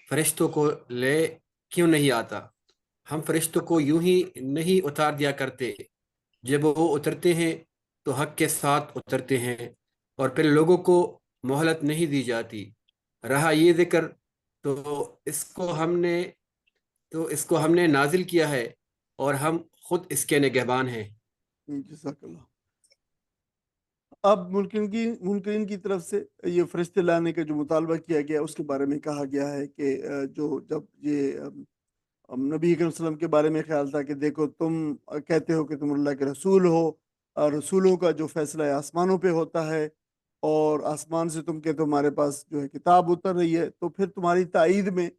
فرشتوں کو لے کیوں نہیں آتا؟ ہم فرشتوں کو یوں ہی نہیں اتار دیا کرتے، جب وہ اترتے ہیں تو حق کے ساتھ اترتے ہیں، اور پھر لوگوں کو مہلت نہیں دی جاتی. رہا یہ ذکر تو اس کو ہم نے نازل کیا ہے، اور ہم خود اس کے نگہبان ہیں. جزاک اللہ. اب منکرین کی طرف سے یہ فرشتے لانے کا جو مطالبہ کیا گیا اس کے بارے میں کہا گیا ہے کہ جب یہ نبی اکرم صلی اللہ علیہ وسلم کے بارے میں خیال تھا کہ دیکھو تم کہتے ہو کہ تم اللہ کے رسول ہو، اور رسولوں کا جو فیصلہ ہے آسمانوں پہ ہوتا ہے، اور آسمان سے تم کہتے ہو ہمارے پاس جو ہے کتاب اتر رہی ہے، تو پھر تمہاری تائید میں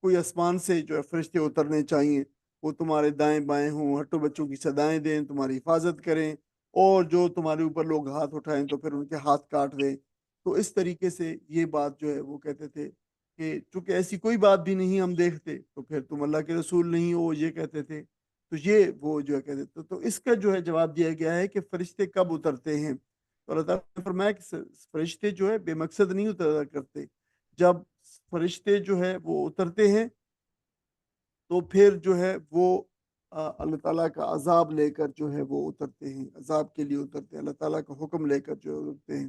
کوئی آسمان سے جو ہے فرشتے اترنے چاہیے، وہ تمہارے دائیں بائیں ہوں، ہٹو بچوں کی صدائیں دیں، تمہاری حفاظت کریں، اور جو تمہارے اوپر لوگ ہاتھ اٹھائیں تو پھر ان کے ہاتھ کاٹ دیں. تو اس طریقے سے یہ بات جو ہے وہ کہتے تھے کہ چونکہ ایسی کوئی بات بھی نہیں ہم دیکھتے تو پھر تم اللہ کے رسول نہیں ہو، یہ کہتے تھے. تو یہ وہ جو ہے کہتے تھے. تو اس کا جو ہے جواب دیا گیا ہے کہ فرشتے کب اترتے ہیں. تو اللہ تعالیٰ نے فرمایا کہ فرشتے جو ہے بے مقصد نہیں اترا کرتے. جب فرشتے جو ہے وہ اترتے ہیں تو پھر جو ہے وہ اللہ تعالیٰ کا عذاب لے کر جو ہے وہ اترتے ہیں، عذاب کے لیے اترتے ہیں، اللہ تعالیٰ کا حکم لے کر جو اترتے ہیں.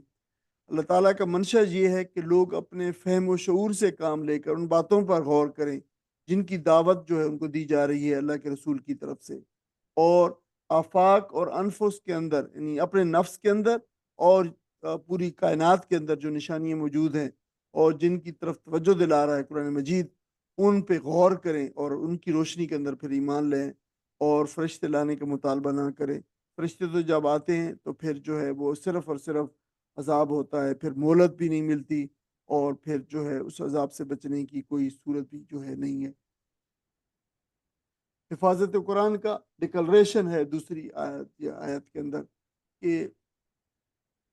اللہ تعالیٰ کا منشا یہ ہے کہ لوگ اپنے فہم و شعور سے کام لے کر ان باتوں پر غور کریں جن کی دعوت جو ہے ان کو دی جا رہی ہے اللہ کے رسول کی طرف سے، اور آفاق اور انفس کے اندر، یعنی اپنے نفس کے اندر اور پوری کائنات کے اندر جو نشانیاں موجود ہیں اور جن کی طرف توجہ دلا رہا ہے قرآن مجید، ان پہ غور کریں اور ان کی روشنی کے اندر پھر ایمان لیں اور فرشتے لانے کا مطالبہ نہ کریں۔ فرشتے تو جب آتے ہیں تو پھر جو ہے وہ صرف اور صرف عذاب ہوتا ہے، پھر مہلت بھی نہیں ملتی، اور پھر جو ہے اس عذاب سے بچنے کی کوئی صورت بھی جو ہے نہیں ہے۔ حفاظت قرآن کا ڈکلریشن ہے دوسری آیت کے اندر کہ،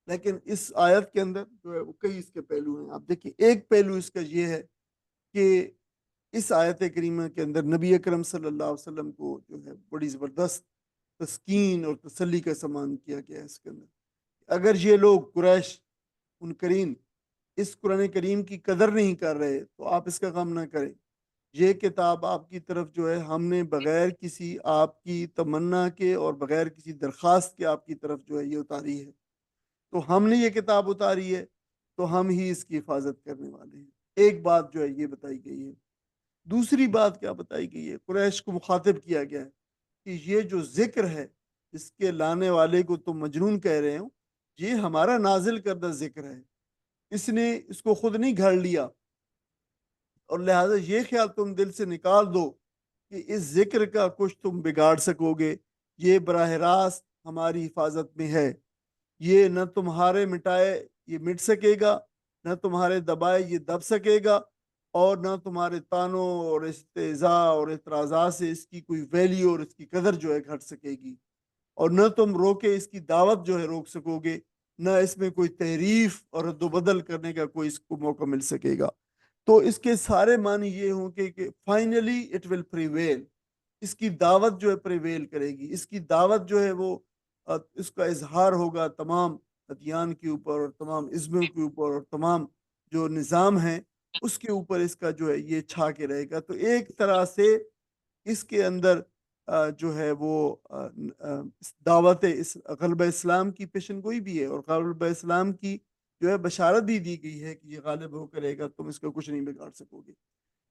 لیکن اس آیت کے اندر جو ہے وہ کئی اس کے پہلو ہیں۔ آپ دیکھیں، ایک پہلو اس کا یہ ہے کہ اس آیت کریمہ کے اندر نبی اکرم صلی اللہ علیہ وسلم کو جو ہے بڑی زبردست تسکین اور تسلی کا سامان کیا گیا ہے اس کے اندر۔ اگر یہ لوگ قریش منکرین اس قرآن کریم کی قدر نہیں کر رہے تو آپ اس کا غم نہ کریں، یہ کتاب آپ کی طرف جو ہے ہم نے بغیر کسی آپ کی تمنا کے اور بغیر کسی درخواست کے آپ کی طرف جو ہے یہ اتاری ہے، تو ہم نے یہ کتاب اتاری ہے تو ہم ہی اس کی حفاظت کرنے والے ہیں۔ ایک بات جو ہے یہ بتائی گئی ہے۔ دوسری بات کیا بتائی گئی ہے؟ قریش کو مخاطب کیا گیا ہے کہ یہ جو ذکر ہے اس کے لانے والے کو تم مجنون کہہ رہے ہو، یہ ہمارا نازل کردہ ذکر ہے، اس نے اس کو خود نہیں گھڑ لیا، اور لہٰذا یہ خیال تم دل سے نکال دو کہ اس ذکر کا کچھ تم بگاڑ سکو گے۔ یہ براہ راست ہماری حفاظت میں ہے، یہ نہ تمہارے مٹائے یہ مٹ سکے گا، نہ تمہارے دبائے یہ دب سکے گا، اور نہ تمہارے تانوں اور استہزاء اور اعتراضات سے اس کی کوئی ویلیو اور اس کی قدر جو ہے گھٹ سکے گی، اور نہ تم روکے اس کی دعوت جو ہے روک سکو گے، نہ اس میں کوئی تحریف اور رد و بدل کرنے کا کوئی اس کو موقع مل سکے گا۔ تو اس کے سارے معنی یہ ہوں کہ فائنلی اٹ ول پریویل، اس کی دعوت جو ہے پریویل کرے گی، اس کی دعوت جو ہے وہ اس کا اظہار ہوگا تمام ادیان کے اوپر اور تمام ازموں کے اوپر اور تمام جو نظام ہیں اس کے اوپر اس کا جو ہے یہ چھا کے رہے گا۔ تو ایک طرح سے اس کے اندر جو ہے وہ دعوت غلبہ اسلام کی پیشن گوئی بھی ہے، اور غلبہ اسلام کی جو ہے بشارت بھی دی گئی ہے کہ یہ غالب ہو کرے گا، تم اس کا کچھ نہیں بگاڑ سکو گے۔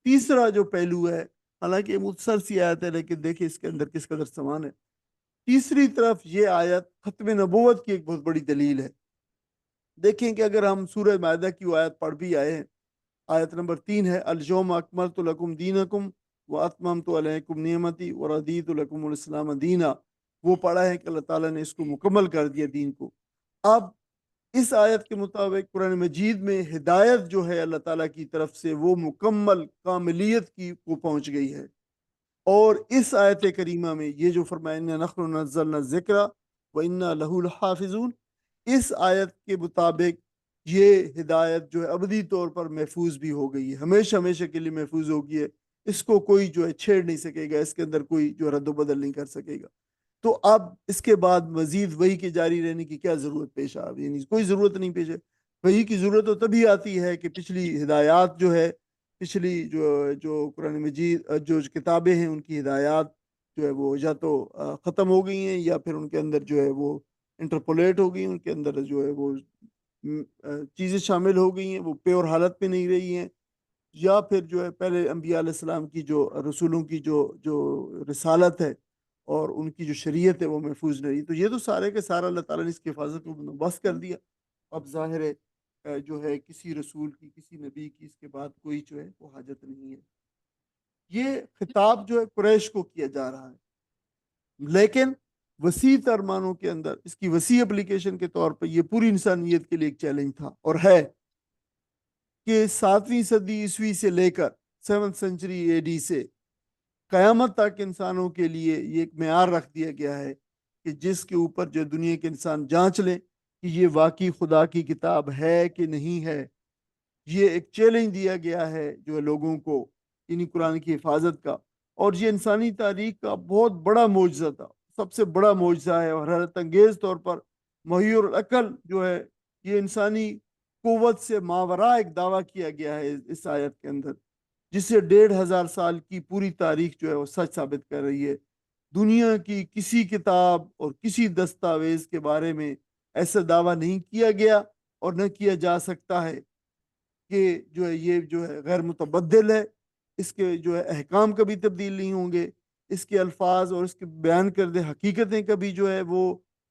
تیسرا جو پہلو ہے، حالانکہ یہ مختصر سی آیت ہے لیکن دیکھیں اس کے اندر کس قدر سامان ہے۔ تیسری طرف یہ آیت ختم نبوت کی ایک بہت بڑی دلیل ہے۔ دیکھیں کہ اگر ہم سورہ مائدہ کی وہ آیت پڑھ بھی آئے ہیں، آیت نمبر 3 ہے، الیوم اکملت لکم دینکم واتممت علیکم نعمتی ورضیت لکم الاسلام دینا، وہ پڑھا ہے کہ اللہ تعالیٰ نے اس کو مکمل کر دیا دین کو۔ اب اس آیت کے مطابق قرآن مجید میں ہدایت جو ہے اللہ تعالیٰ کی طرف سے وہ مکمل کاملیت کی کو پہنچ گئی ہے، اور اس آیت کریمہ میں یہ جو فرمایا اِنَّا نَحْنُ نَزَّلْنَا الذِّكْرَ وَإِنَّا لَهُ لَحَافِظُونَ، اس آیت کے مطابق یہ ہدایت جو ہے ابدی طور پر محفوظ بھی ہو گئی ہے، ہمیشہ ہمیشہ کے لیے محفوظ ہو گئی ہے، اس کو کوئی جو ہے چھیڑ نہیں سکے گا، اس کے اندر کوئی جو رد و بدل نہیں کر سکے گا۔ تو اب اس کے بعد مزید وحی کے جاری رہنے کی کیا ضرورت پیش آ رہی ہے؟ یعنی کوئی ضرورت نہیں پیش ہے۔ وحی کی ضرورت تو تبھی آتی ہے کہ پچھلی ہدایات جو ہے، پچھلی جو قرآن مجید جو کتابیں ہیں ان کی ہدایات جو ہے وہ یا تو ختم ہو گئی ہیں، یا پھر ان کے اندر جو ہے وہ انٹرپولیٹ ہو گئی، ان کے اندر جو ہے وہ چیزیں شامل ہو گئی ہیں، وہ پیور حالت پہ نہیں رہی ہیں، یا پھر جو ہے پہلے انبیاء علیہ السلام کی جو رسولوں کی جو رسالت ہے اور ان کی جو شریعت ہے وہ محفوظ نہیں رہی۔ تو یہ تو سارے کے سارا اللہ تعالیٰ نے اس کی حفاظت کو بندوبست کر دیا۔ اب ظاہر ہے جو ہے کسی رسول کی، کسی نبی کی اس کے بعد کوئی جو ہے وہ حاجت نہیں ہے۔ یہ خطاب جو ہے قریش کو کیا جا رہا ہے، لیکن وسیع تر معنوں کے اندر اس کی وسیع اپلیکیشن کے طور پر یہ پوری انسانیت کے لیے ایک چیلنج تھا اور ہے کہ 7ویں صدی عیسوی سے لے کر 7th سینچری AD سے قیامت تک انسانوں کے لیے یہ ایک معیار رکھ دیا گیا ہے کہ جس کے اوپر جو دنیا کے انسان جانچ لیں کہ یہ واقعی خدا کی کتاب ہے کہ نہیں ہے۔ یہ ایک چیلنج دیا گیا ہے جو لوگوں کو یعنی قرآن کی حفاظت کا، اور یہ انسانی تاریخ کا بہت بڑا معجزہ تھا، سب سے بڑا معجزہ ہے، اور حیرت انگیز طور پر محی العقل جو ہے یہ انسانی قوت سے ماورا ایک دعویٰ کیا گیا ہے اس آیت کے اندر، جس سے 1500 سال کی پوری تاریخ جو ہے وہ سچ ثابت کر رہی ہے۔ دنیا کی کسی کتاب اور کسی دستاویز کے بارے میں ایسا دعویٰ نہیں کیا گیا اور نہ کیا جا سکتا ہے کہ جو ہے یہ جو ہے غیر متبدل ہے، اس کے جو ہے احکام کبھی تبدیل نہیں ہوں گے، اس کے الفاظ اور اس کے بیان کردہ حقیقتیں کبھی جو ہے وہ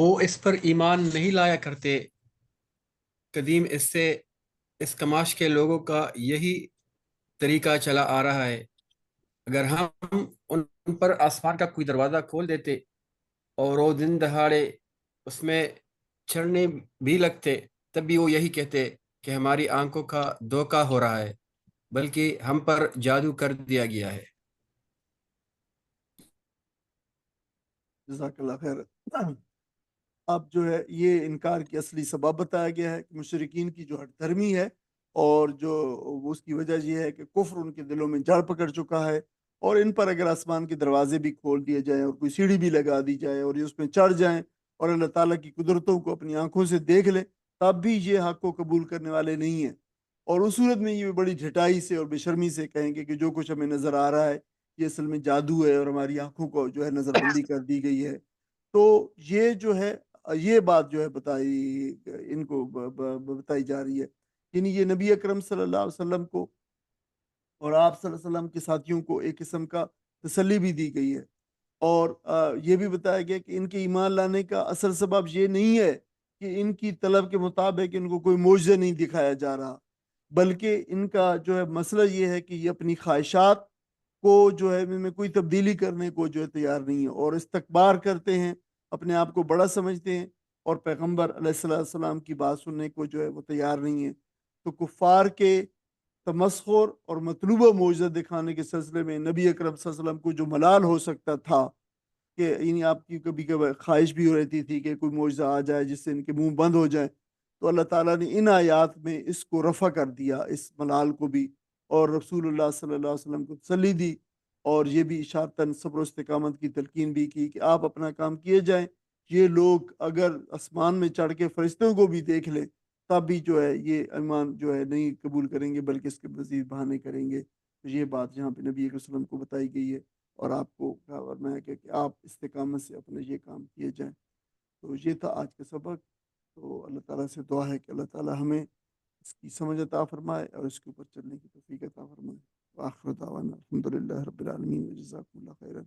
وہ اس پر ایمان نہیں لایا کرتے۔ قدیم اس کماش کے لوگوں کا یہی طریقہ چلا آ رہا ہے۔ اگر ہم ان پر آسمان کا کوئی دروازہ کھول دیتے اور وہ دن دہاڑے اس میں چڑھنے بھی لگتے، تب بھی وہ یہی کہتے کہ ہماری آنکھوں کا دھوکہ ہو رہا ہے، بلکہ ہم پر جادو کر دیا گیا ہے۔ جزاک اللہ خیر۔ اب جو ہے یہ انکار کی اصلی سبب بتایا گیا ہے کہ مشرکین کی جو ہٹ دھرمی ہے اور جو اس کی وجہ یہ ہے کہ کفر ان کے دلوں میں جڑ پکڑ چکا ہے، اور ان پر اگر آسمان کے دروازے بھی کھول دیے جائیں اور کوئی سیڑھی بھی لگا دی جائے اور یہ اس میں چڑھ جائیں اور اللہ تعالیٰ کی قدرتوں کو اپنی آنکھوں سے دیکھ لیں، تب بھی یہ حق کو قبول کرنے والے نہیں ہیں، اور اس صورت میں یہ بڑی ڈھٹائی سے اور بے شرمی سے کہیں گے کہ جو کچھ ہمیں نظر آ رہا ہے یہ اصل میں جادو ہے اور ہماری آنکھوں کو جو ہے نظر بندی کر دی گئی ہے۔ تو یہ جو ہے یہ بات جو ہے بتائی ان کو بتائی جا رہی ہے، یعنی یہ نبی اکرم صلی اللہ علیہ وسلم کو اور آپ صلی اللہ علیہ وسلم کے ساتھیوں کو ایک قسم کا تسلی بھی دی گئی ہے، اور یہ بھی بتایا گیا کہ ان کے ایمان لانے کا اصل سبب یہ نہیں ہے کہ ان کی طلب کے مطابق ان کو کوئی معجزہ نہیں دکھایا جا رہا، بلکہ ان کا جو ہے مسئلہ یہ ہے کہ یہ اپنی خواہشات کو جو ہے ان میں کوئی تبدیلی کرنے کو جو ہے تیار نہیں ہے، اور استکبار کرتے ہیں، اپنے آپ کو بڑا سمجھتے ہیں، اور پیغمبر علیہ السلام کی بات سننے کو جو ہے وہ تیار نہیں ہے۔ تو کفار کے تمسخر اور مطلوبہ معجزہ دکھانے کے سلسلے میں نبی اکرم صلی اللہ علیہ وسلم کو جو ملال ہو سکتا تھا کہ یعنی آپ کی کبھی کبھی خواہش بھی ہو رہتی تھی کہ کوئی معجزہ آ جائے جس سے ان کے منہ بند ہو جائیں، تو اللہ تعالیٰ نے ان آیات میں اس کو رفع کر دیا، اس ملال کو بھی، اور رسول اللہ صلی اللہ علیہ وسلم کو تسلی دی، اور یہ بھی اشارتاً صبر و استقامت کی تلقین بھی کی کہ آپ اپنا کام کیے جائیں، یہ لوگ اگر آسمان میں چڑھ کے فرشتوں کو بھی دیکھ لیں تب بھی جو ہے یہ ایمان جو ہے نہیں قبول کریں گے بلکہ اس کے مزید بہانے کریں گے۔ تو یہ بات یہاں پہ نبی علیہ وسلم کو بتائی گئی ہے، اور آپ کو فرمایا گیا کہ آپ استقامت سے اپنے یہ کام کیے جائیں۔ تو یہ تھا آج کا سبق۔ تو اللہ تعالیٰ سے دعا ہے کہ اللہ تعالیٰ ہمیں اس کی سمجھ عطا فرمائے اور اس کے اوپر چلنے کی توفیق عطا فرمائے۔ وآخر دعوانا الحمد للہ رب العالمین، جزاکم اللہ خیرا۔